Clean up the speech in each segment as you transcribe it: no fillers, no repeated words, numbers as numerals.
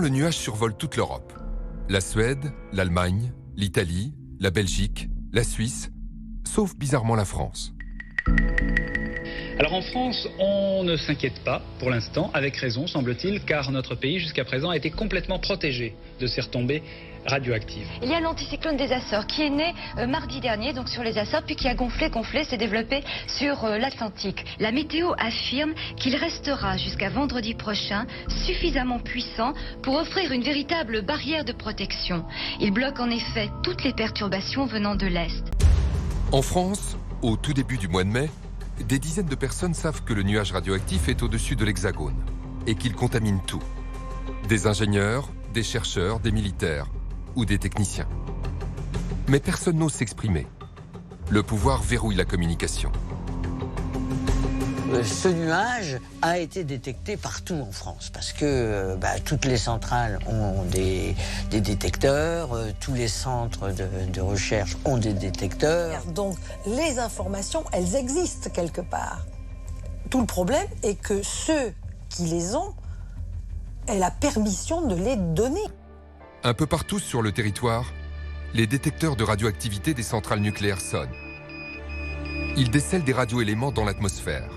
Le nuage survole toute l'Europe. La Suède, l'Allemagne, l'Italie, la Belgique, la Suisse, sauf bizarrement la France. Alors en France, on ne s'inquiète pas pour l'instant, avec raison semble-t-il, car notre pays jusqu'à présent a été complètement protégé de ces retombées radioactives. Il y a l'anticyclone des Açores qui est né mardi dernier, donc sur les Açores, puis qui a gonflé, s'est développé sur l'Atlantique. La météo affirme qu'il restera jusqu'à vendredi prochain suffisamment puissant pour offrir une véritable barrière de protection. Il bloque en effet toutes les perturbations venant de l'Est. En France, au tout début du mois de mai, des dizaines de personnes savent que le nuage radioactif est au-dessus de l'Hexagone et qu'il contamine tout. Des ingénieurs, des chercheurs, des militaires ou des techniciens. Mais personne n'ose s'exprimer. Le pouvoir verrouille la communication. Ce nuage a été détecté partout en France parce que toutes les centrales ont des détecteurs, tous les centres de recherche ont des détecteurs. Donc les informations, elles existent quelque part. Tout le problème est que ceux qui les ont aient la permission de les donner. Un peu partout sur le territoire, les détecteurs de radioactivité des centrales nucléaires sonnent. Ils décèlent des radioéléments dans l'atmosphère.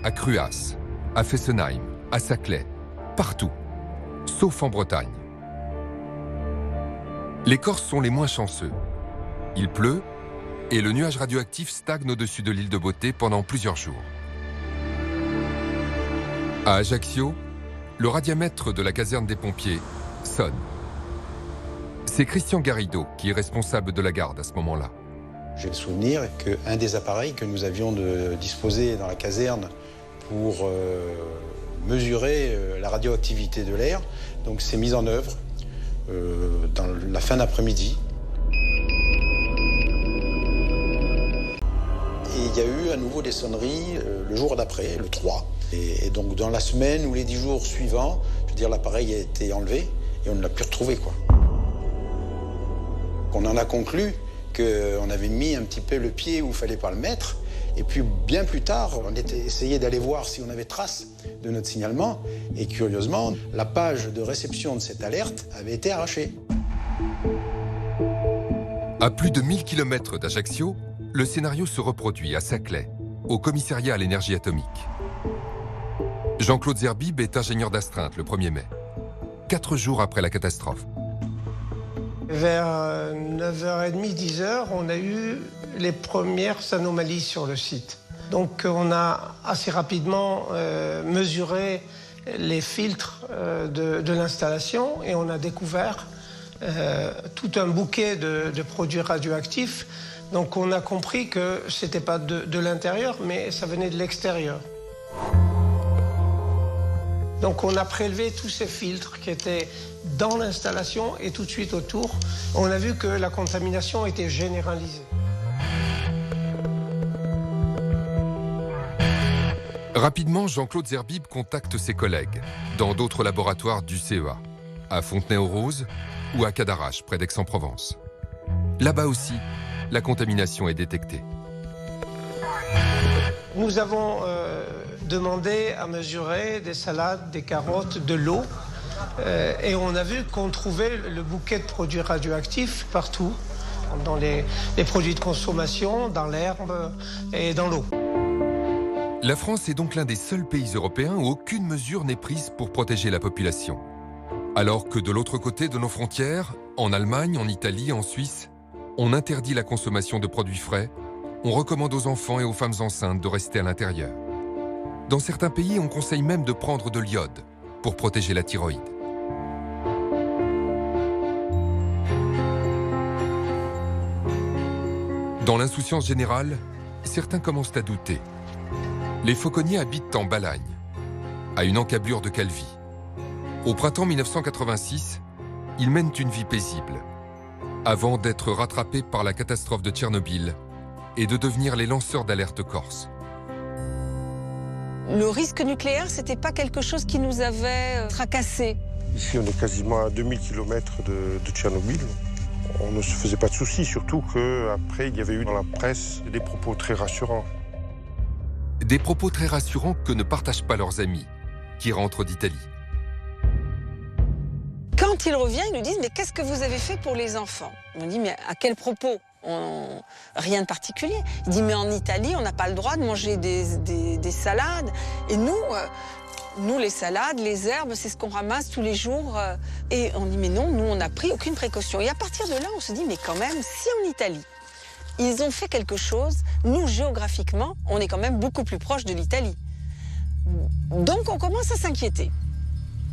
À Cruas, à Fessenheim, à Saclay, partout, sauf en Bretagne. Les Corses sont les moins chanceux. Il pleut et le nuage radioactif stagne au-dessus de l'île de Beauté pendant plusieurs jours. À Ajaccio, le radiamètre de la caserne des pompiers sonne. C'est Christian Garrido qui est responsable de la garde à ce moment-là. J'ai le souvenir qu'un des appareils que nous avions disposé dans la caserne pour mesurer la radioactivité de l'air, donc s'est mis en œuvre dans la fin d'après-midi. Et il y a eu à nouveau des sonneries le jour d'après, le 3. Et donc dans la semaine ou les 10 jours suivants, je veux dire, l'appareil a été enlevé et on ne l'a plus retrouvé, quoi. On en a conclu qu'on avait mis un petit peu le pied où il ne fallait pas le mettre. Et puis, bien plus tard, on était essayé d'aller voir si on avait trace de notre signalement. Et curieusement, la page de réception de cette alerte avait été arrachée. À plus de 1000 km d'Ajaccio, le scénario se reproduit à Saclay, au commissariat à l'énergie atomique. Jean-Claude Zerbib est ingénieur d'astreinte le 1er mai, 4 jours après la catastrophe. Vers 9h30, 10h, on a eu les premières anomalies sur le site. Donc on a assez rapidement mesuré les filtres de l'installation et on a découvert tout un bouquet de produits radioactifs. Donc on a compris que ce n'était pas de l'intérieur, mais ça venait de l'extérieur. Donc on a prélevé tous ces filtres qui étaient dans l'installation et tout de suite autour. On a vu que la contamination était généralisée. Rapidement, Jean-Claude Zerbib contacte ses collègues dans d'autres laboratoires du CEA, à Fontenay-aux-Roses ou à Cadarache, près d'Aix-en-Provence. Là-bas aussi, la contamination est détectée. Nous avons demandé à mesurer des salades, des carottes, de l'eau. Et on a vu qu'on trouvait le bouquet de produits radioactifs partout, dans les produits de consommation, dans l'herbe et dans l'eau. La France est donc l'un des seuls pays européens où aucune mesure n'est prise pour protéger la population. Alors que de l'autre côté de nos frontières, en Allemagne, en Italie, en Suisse, on interdit la consommation de produits frais, on recommande aux enfants et aux femmes enceintes de rester à l'intérieur. Dans certains pays, on conseille même de prendre de l'iode pour protéger la thyroïde. Dans l'insouciance générale, certains commencent à douter. Les fauconniers habitent en Balagne, à une encablure de Calvi. Au printemps 1986, ils mènent une vie paisible, avant d'être rattrapés par la catastrophe de Tchernobyl et de devenir les lanceurs d'alerte corse. Le risque nucléaire, c'était pas quelque chose qui nous avait tracassés. Ici, on est quasiment à 2000 km de Tchernobyl. On ne se faisait pas de soucis, surtout qu'après, il y avait eu dans la presse des propos très rassurants. Des propos très rassurants que ne partagent pas leurs amis, qui rentrent d'Italie. Quand il revient, ils nous disent « Mais qu'est-ce que vous avez fait pour les enfants ?» On dit « Mais à quel propos ? Rien de particulier. » Il dit « Mais en Italie, on n'a pas le droit de manger des salades. Et nous, les salades, les herbes, c'est ce qu'on ramasse tous les jours. » Et on dit « Mais non, nous, on n'a pris aucune précaution. » Et à partir de là, on se dit « Mais quand même, si en Italie, ils ont fait quelque chose, nous, géographiquement, on est quand même beaucoup plus proche de l'Italie. » Donc, on commence à s'inquiéter.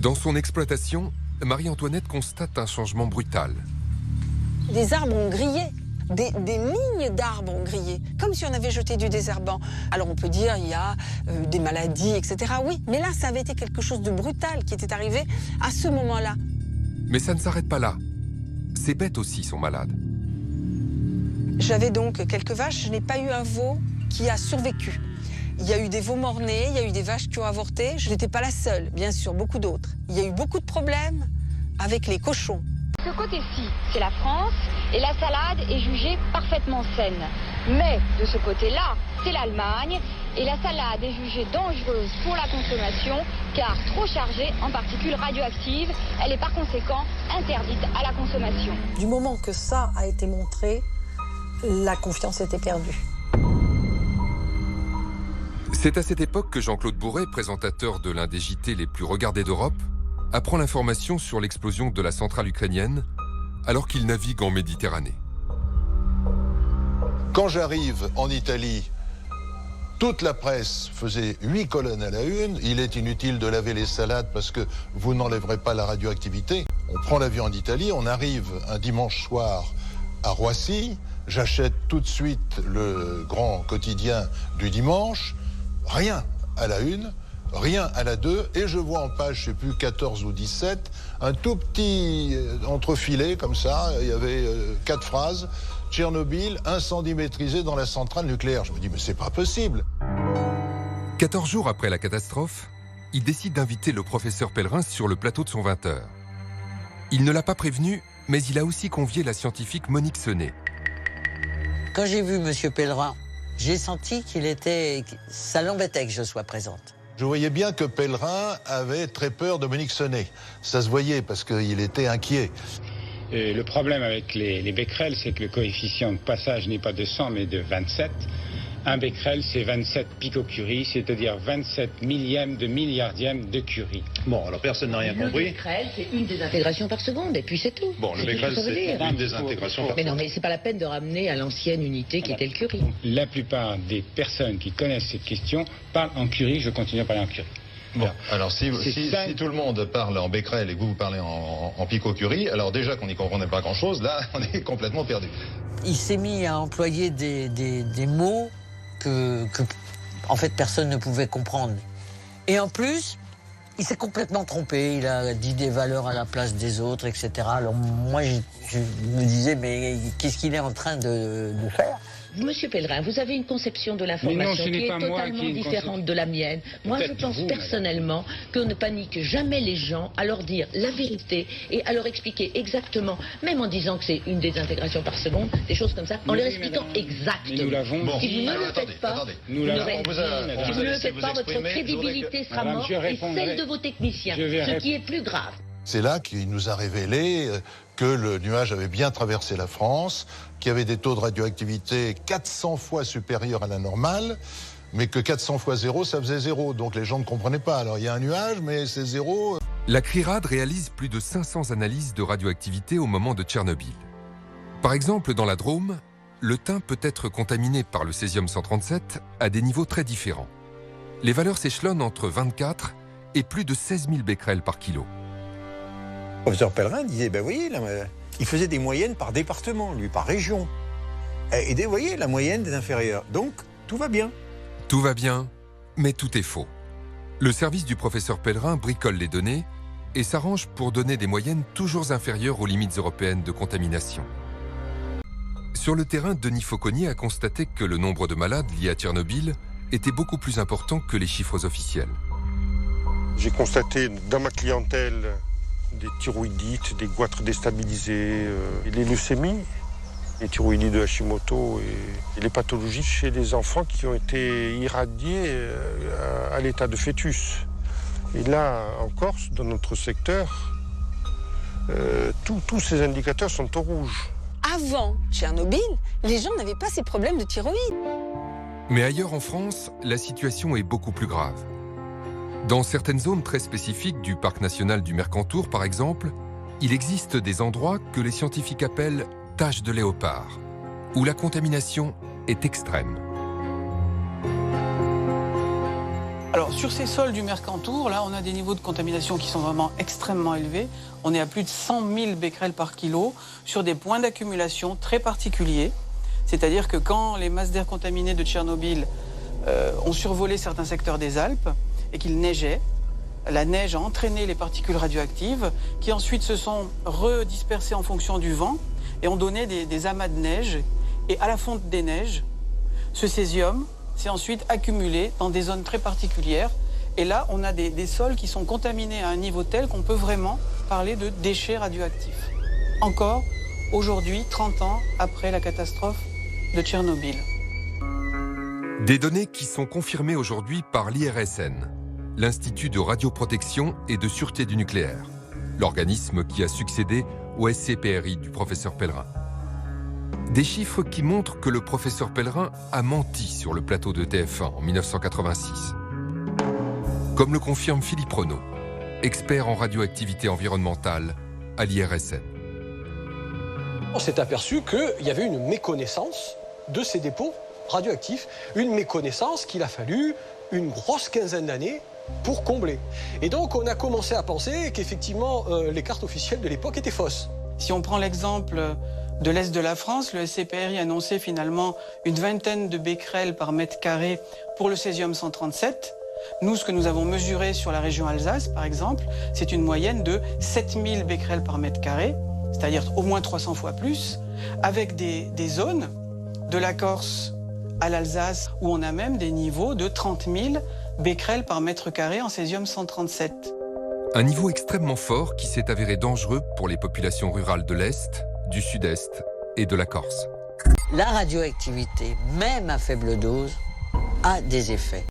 Dans son exploitation, Marie-Antoinette constate un changement brutal. Des arbres ont grillé, des lignes d'arbres ont grillé, comme si on avait jeté du désherbant. Alors on peut dire il y a des maladies, etc. Oui, mais là, ça avait été quelque chose de brutal qui était arrivé à ce moment-là. Mais ça ne s'arrête pas là. Ces bêtes aussi sont malades. J'avais donc quelques vaches, je n'ai pas eu un veau qui a survécu. Il y a eu des veaux morts-nés, il y a eu des vaches qui ont avorté. Je n'étais pas la seule, bien sûr, beaucoup d'autres. Il y a eu beaucoup de problèmes avec les cochons. Ce côté-ci, c'est la France, et la salade est jugée parfaitement saine. Mais de ce côté-là, c'est l'Allemagne, et la salade est jugée dangereuse pour la consommation, car trop chargée en particules radioactives. Elle est par conséquent interdite à la consommation. Du moment que ça a été montré, la confiance était perdue. C'est à cette époque que Jean-Claude Bourret, présentateur de l'un des JT les plus regardés d'Europe, apprend l'information sur l'explosion de la centrale ukrainienne alors qu'il navigue en Méditerranée. Quand j'arrive en Italie, toute la presse faisait 8 colonnes à la une. Il est inutile de laver les salades parce que vous n'enlèverez pas la radioactivité. On prend l'avion en Italie, on arrive un dimanche soir à Roissy. J'achète tout de suite le grand quotidien du dimanche. Rien à la une, rien à la 2, et je vois en page, je ne sais plus, 14 ou 17, un tout petit entrefilet comme ça, il y avait 4 phrases. Tchernobyl, incendie maîtrisé dans la centrale nucléaire. Je me dis, mais c'est pas possible. 14 jours après la catastrophe, il décide d'inviter le professeur Pellerin sur le plateau de son 20h. Il ne l'a pas prévenu, mais il a aussi convié la scientifique Monique Senet. Quand j'ai vu M. Pellerin, j'ai senti ça l'embêtait que je sois présente. Je voyais bien que Pellerin avait très peur de Monique Senet. Ça se voyait parce qu'il était inquiet. Et le problème avec les becquerels, c'est que le coefficient de passage n'est pas de 100 mais de 27. Un becquerel, c'est 27 picocuries, c'est-à-dire 27 millièmes de milliardième de curie. Bon, alors personne n'a rien compris. Le becquerel, c'est une désintegration par seconde, et puis c'est tout. Bon, le becquerel, c'est une désintégration par seconde. Mais non, mais c'est pas la peine de ramener à l'ancienne unité qui était le curie. La plupart des personnes qui connaissent cette question parlent en curie, je continue à parler en curie. Bon, alors si tout le monde parle en becquerel et que vous parlez en picocurie, alors déjà qu'on n'y comprenait pas grand-chose, là, on est complètement perdu. Il s'est mis à employer des mots que, en fait, personne ne pouvait comprendre. Et en plus, il s'est complètement trompé. Il a dit des valeurs à la place des autres, etc. Alors moi, je me disais, mais qu'est-ce qu'il est en train de faire ? Monsieur Pellerin, vous avez une conception de l'information qui est totalement différente de la mienne. Moi, je pense personnellement qu'on ne panique jamais les gens à leur dire la vérité et à leur expliquer exactement, même en disant que c'est une désintegration par seconde, des choses comme ça, en leur expliquant exactement. Nous l'avons si vous ne le faites pas, votre crédibilité sera morte et celle de vos techniciens, ce qui est plus grave. C'est là qu'il nous a révélé que le nuage avait bien traversé la France, qu'il y avait des taux de radioactivité 400 fois supérieurs à la normale, mais que 400 fois 0, ça faisait 0. Donc les gens ne comprenaient pas. Alors il y a un nuage, mais c'est 0. La CRIRAD réalise plus de 500 analyses de radioactivité au moment de Tchernobyl. Par exemple, dans la Drôme, le thym peut être contaminé par le césium-137 à des niveaux très différents. Les valeurs s'échelonnent entre 24 et plus de 16 000 becquerels par kilo. Le professeur Pellerin disait, ben voyez, là, il faisait des moyennes par département, lui, par région. Et vous voyez, la moyenne des inférieurs. Donc, tout va bien. Tout va bien, mais tout est faux. Le service du professeur Pellerin bricole les données et s'arrange pour donner des moyennes toujours inférieures aux limites européennes de contamination. Sur le terrain, Denis Fauconnier a constaté que le nombre de malades liés à Tchernobyl était beaucoup plus important que les chiffres officiels. J'ai constaté dans ma clientèle des thyroïdites, des goitres déstabilisés, les leucémies, les thyroïdites de Hashimoto et les pathologies chez les enfants qui ont été irradiés à l'état de fœtus. Et là, en Corse, dans notre secteur, tous ces indicateurs sont au rouge. Avant Tchernobyl, les gens n'avaient pas ces problèmes de thyroïde. Mais ailleurs en France, la situation est beaucoup plus grave. Dans certaines zones très spécifiques du parc national du Mercantour, par exemple, il existe des endroits que les scientifiques appellent taches de léopard, où la contamination est extrême. Alors, sur ces sols du Mercantour, là, on a des niveaux de contamination qui sont vraiment extrêmement élevés. On est à plus de 100 000 becquerels par kilo sur des points d'accumulation très particuliers. C'est-à-dire que quand les masses d'air contaminées de Tchernobyl ont survolé certains secteurs des Alpes et qu'il neigeait, la neige a entraîné les particules radioactives qui ensuite se sont redispersées en fonction du vent et ont donné des amas de neige. Et à la fonte des neiges, ce césium s'est ensuite accumulé dans des zones très particulières. Et là, on a des sols qui sont contaminés à un niveau tel qu'on peut vraiment parler de déchets radioactifs. Encore aujourd'hui, 30 ans après la catastrophe de Tchernobyl. Des données qui sont confirmées aujourd'hui par l'IRSN, l'Institut de radioprotection et de sûreté du nucléaire, l'organisme qui a succédé au SCPRI du professeur Pellerin. Des chiffres qui montrent que le professeur Pellerin a menti sur le plateau de TF1 en 1986. Comme le confirme Philippe Renaud, expert en radioactivité environnementale à l'IRSN. On s'est aperçu qu'il y avait une méconnaissance de ces dépôts radioactifs, une méconnaissance qu'il a fallu une grosse quinzaine d'années pour combler. Et donc on a commencé à penser qu'effectivement les cartes officielles de l'époque étaient fausses. Si on prend l'exemple de l'Est de la France, le SCPRI annonçait finalement une vingtaine de becquerels par mètre carré pour le césium-137. Nous, ce que nous avons mesuré sur la région Alsace, par exemple, c'est une moyenne de 7000 becquerels par mètre carré, c'est-à-dire au moins 300 fois plus, avec des zones de la Corse à l'Alsace où on a même des niveaux de 30 000 becquerels par mètre carré en césium-137. Un niveau extrêmement fort qui s'est avéré dangereux pour les populations rurales de l'Est, du Sud-Est et de la Corse. La radioactivité, même à faible dose, a des effets.